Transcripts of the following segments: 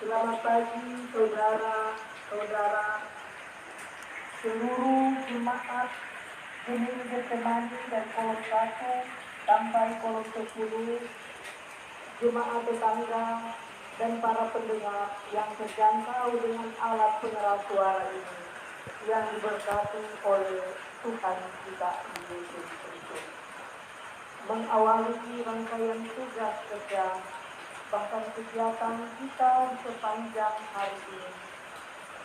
Selamat pagi saudara-saudara seluruh jemaat Gereja Getsemani dan Kolom 1 sampai Kolom 10, jemaat tetangga dan para pendengar yang terjangkau dengan alat pengeras suara ini yang diberkati oleh Tuhan kita Yesus Kristus. Mengawali rangkaian tugas kerja bahkan kegiatan kita di sepanjang hari ini,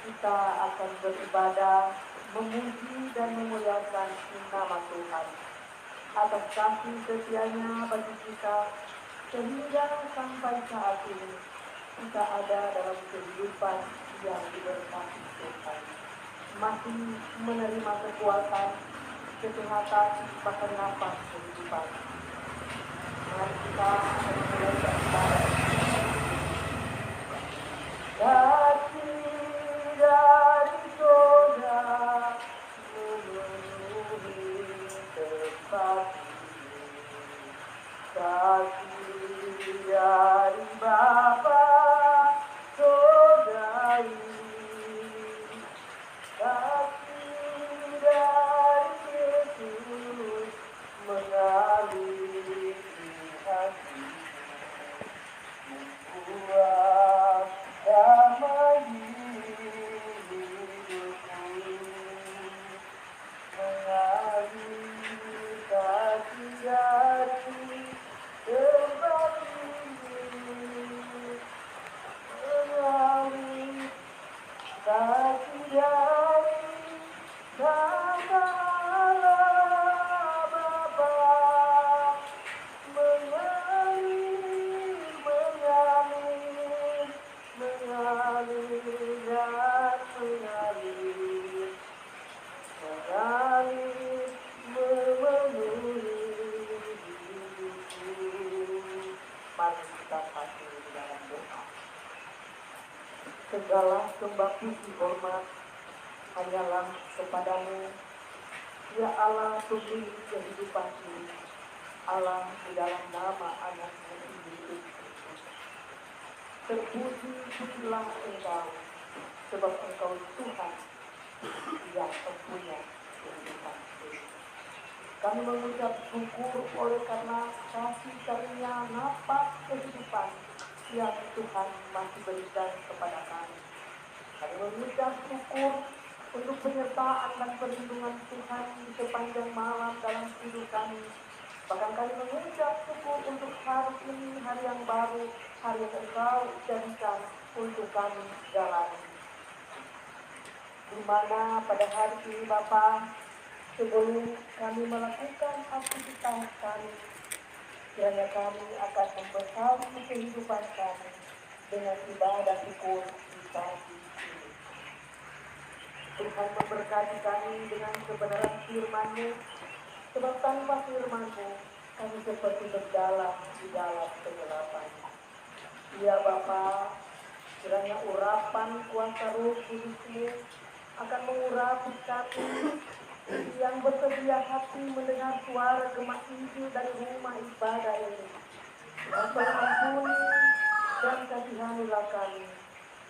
kita akan beribadah, memuji dan memuliakan nama Tuhan atas kasih setianya bagi kita sehingga sampai saat ini kita ada dalam kehidupan yang diberkati Tuhan, masih menerima kekuatan, kesehatan, bahkan nafas kehidupan. Mari kita memulai beribadah. Kasih dari surga memenuhi tempat ini. Kasih dari Bapa surgawi. Kasih dari Yesus mengalir hati, membuat damai hidupku, mengalir kasih dari tempat ini, mengalir kasih dari nama Allah Bapa, mengalir dan mengalir, memenuhi hidupku. Mari kita patuh di dalam doa. Segala sembah puji hormat hanyalah kepadamu, ya Allah, pemberi kehidupan ini, Allah di dalam nama anakmu Yesus Kristus. Terpuji-pujilah Engkau, sebab Engkau Tuhan yang mempunyai kehidupan ini. Kami mengucap syukur oleh karena kasih karunia nafas kehidupan yang Tuhan masih berikan kepada kami. Kami mengucap syukur untuk penyertaan dan perlindungan Tuhan di sepanjang malam dalam hidup kami. Bahkan kami mengucap syukur untuk hari ini, hari yang baru, hari yang Engkau jadikan untuk kami jalani. Di mana pada hari ini Bapa, sebelum kami melakukan aktivitas kami, kiranya kami akan memberkati kehidupan kami dengan ibadah syukur di pagi ini. Tuhan memberkati kami dengan kebenaran firman-Mu, sebab tanpa firman-Mu kami seperti berjalan di dalam kegelapan. Ya Bapa, kiranya urapan kuasa Roh Kudus-Mu akan mengurapi kami yang bersedia hati mendengar suara gema Injil dari rumah ibadah ini. Bapa, ampuni dan kasihanilah kami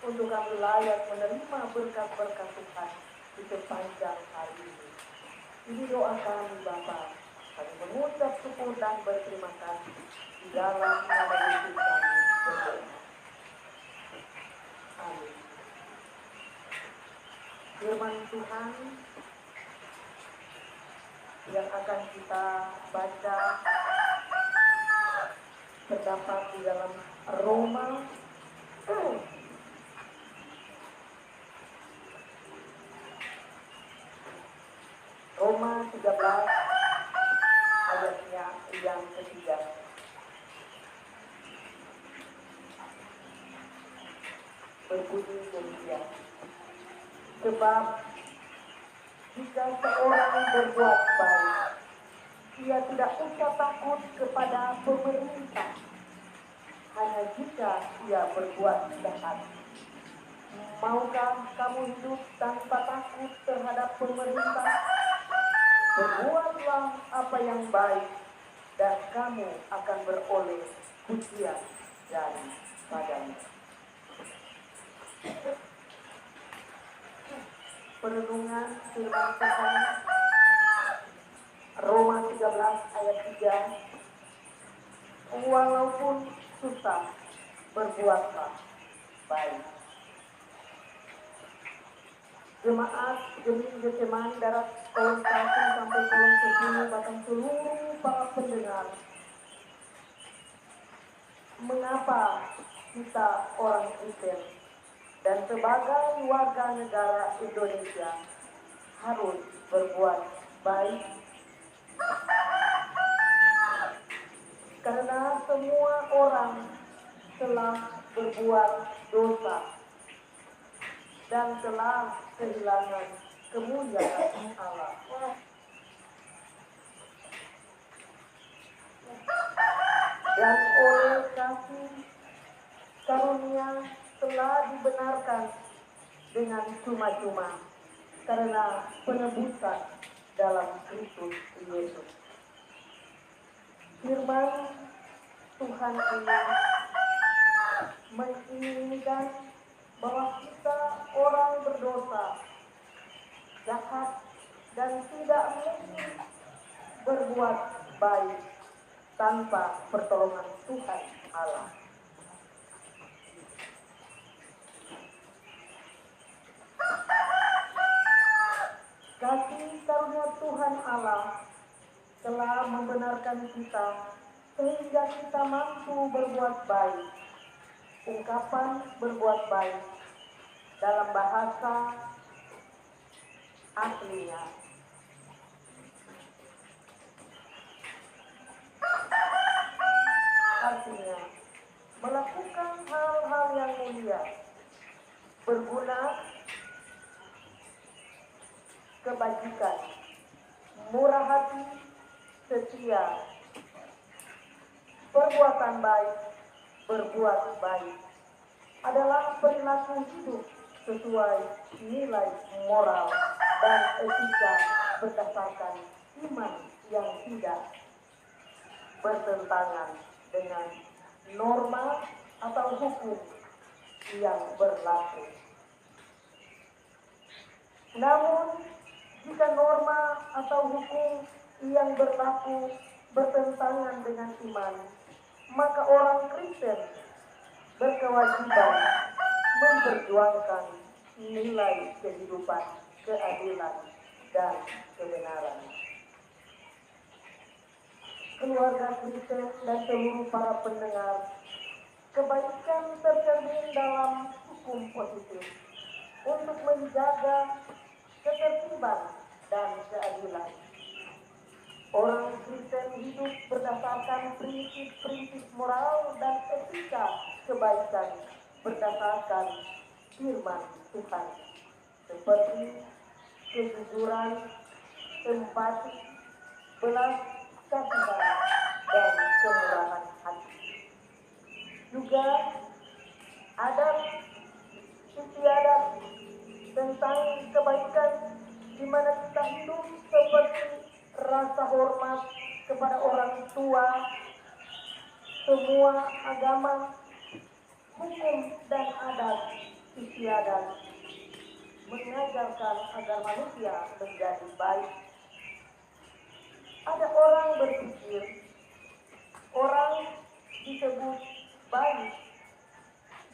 untuk kami layak menerima berkat-berkat Tuhan di sepanjang hari ini. Ini doa kami Bapa. Kami mengucap syukur dan berterima kasih di dalam nama Yesus kami berdoa. Amin. Firman Tuhan yang akan kita baca terdapat di dalam Roma Roma 13 ayatnya yang ketiga. Berbunyi demikian. Sebab jika seorang berbuat baik, ia tidak usah takut kepada pemerintah, hanya jika ia berbuat jahat. Maukah kamu hidup tanpa takut terhadap pemerintah? Berbuatlah apa yang baik, dan kamu akan beroleh pujian daripadanya. perenungan firman Tuhan Roma 13 ayat 3. Walaupun susah, berbuatlah baik. Jemaat Gemini Getsemani darat kolom 1 sampai kolom 10 bahkan seluruh para pendengar. Mengapa kita orang Kristen dan sebagai warga negara Indonesia harus berbuat baik? Karena semua orang telah berbuat dosa dan telah kehilangan kemuliaan Allah. Dan oleh kasih karunia telah dibenarkan dengan cuma-cuma karena penebusan dalam Kristus Yesus. Firman Tuhan ini menginginkan bahwa kita orang berdosa, jahat, dan tidak mungkin berbuat baik tanpa pertolongan Tuhan Allah. Kasih karunia Tuhan Allah telah membenarkan kita sehingga kita mampu berbuat baik. Ungkapan berbuat baik dalam bahasa aslinya artinya melakukan hal-hal yang mulia, berguna, kebajikan, murah hati, setia, perbuatan baik. Berbuat baik adalah perilaku hidup sesuai nilai moral dan etika berdasarkan iman yang tidak bertentangan dengan norma atau hukum yang berlaku. Namun, jika norma atau hukum yang berlaku bertentangan dengan iman, maka orang Kristen berkewajiban memperjuangkan nilai kehidupan, keadilan, dan kebenaran. Keluarga Kristen dan seluruh para pendengar, kebaikan tercermin dalam hukum positif untuk menjaga ketertiban dan keadilan. Orang Kristen hidup berdasarkan prinsip-prinsip moral dan etika kebaikan berdasarkan firman Tuhan, seperti kejujuran, empati, belas kasihan, dan kemurahan hati. Juga adat istiadat tentang kebaikan di mana kita hidup seperti rasa hormat kepada orang tua, semua agama, hukum dan adat istiadat mengajarkan agar manusia menjadi baik. Ada orang berpikir orang disebut baik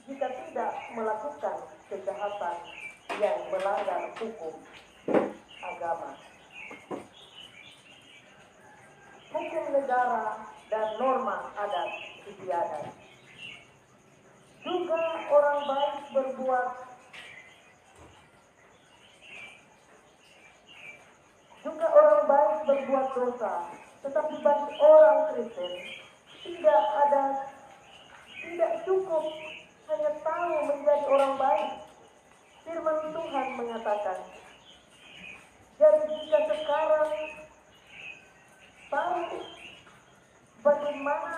jika tidak melakukan kejahatan yang melanggar hukum agama, hukum negara, dan norma adat istiadat. Juga orang baik berbuat dosa, tetapi bagi orang Kristen tidak cukup hanya tahu menjadi orang baik. Firman Tuhan mengatakan, jadi jika sekarang tahu bagaimana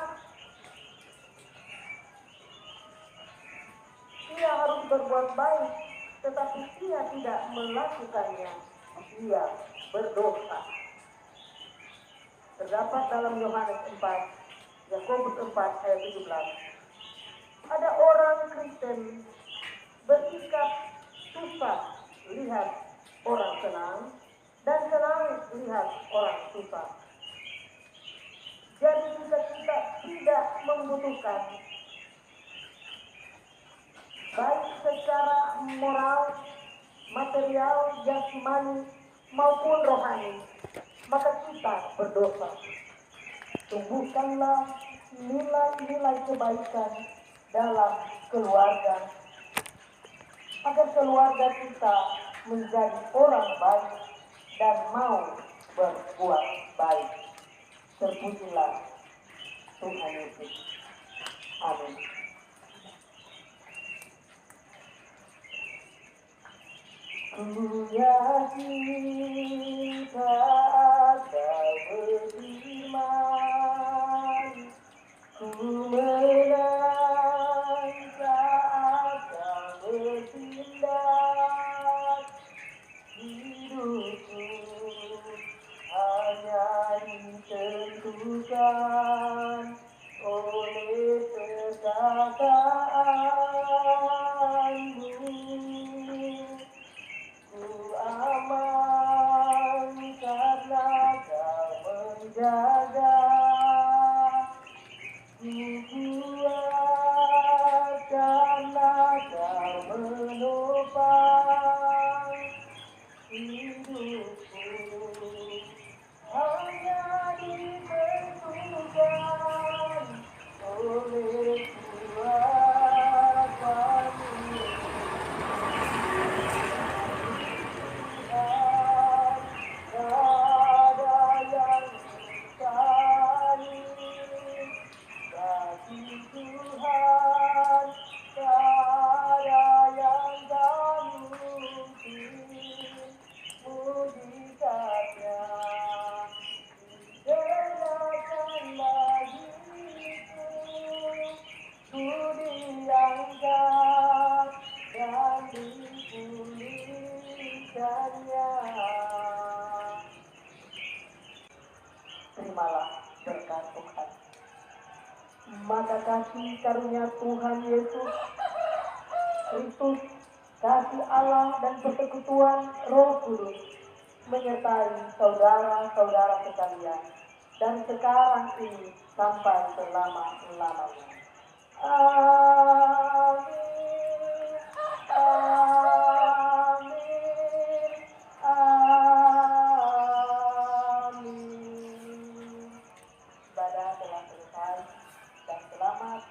ia harus berbuat baik, tetapi ia tidak melakukannya, ia berdosa. Terdapat dalam Yohanes 4, Yakobus 4 ayat 17. Ada orang Kristen bersikap susah, lihat, orang senang dan senang lihat orang susah. Jadi jika kita tidak membutuhkan baik secara moral, material, jasmani maupun rohani, maka kita berdosa. Tumbuhkanlah nilai-nilai kebaikan dalam keluarga, agar keluarga kita menjadi orang baik dan mau berbuat baik. Terpujilah Tuhan Yesus. Amin. Ku yakin tak beriman, ku menang tak bertindak, hidupku hanya ditentukan oleh perkataanmu. Ku aman karena kau menjaga, ku kuat karena kau menopang hidupku. Hanya ditentukan oleh kuasa-Mu. Terimalah berkat Tuhan. Maka kasih karunia Tuhan Yesus Kristus, kasih Allah dan persekutuan Roh Kudus menyertai saudara-saudara sekalian dan sekarang ini sampai selama-lamanya. Amin. Amin. Amin. Ibadah telah selesai dan selamat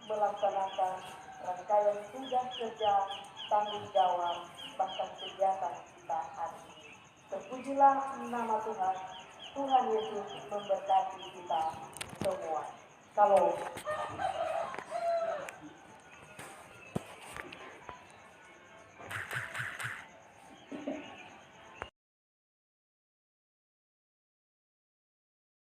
melaksanakan rangkaian tugas kerja, tanggung jawab, bahkan kegiatan kita hari ini. Terpujilah nama Tuhan. Tuhan Yesus memberkati kita semua. Shalom.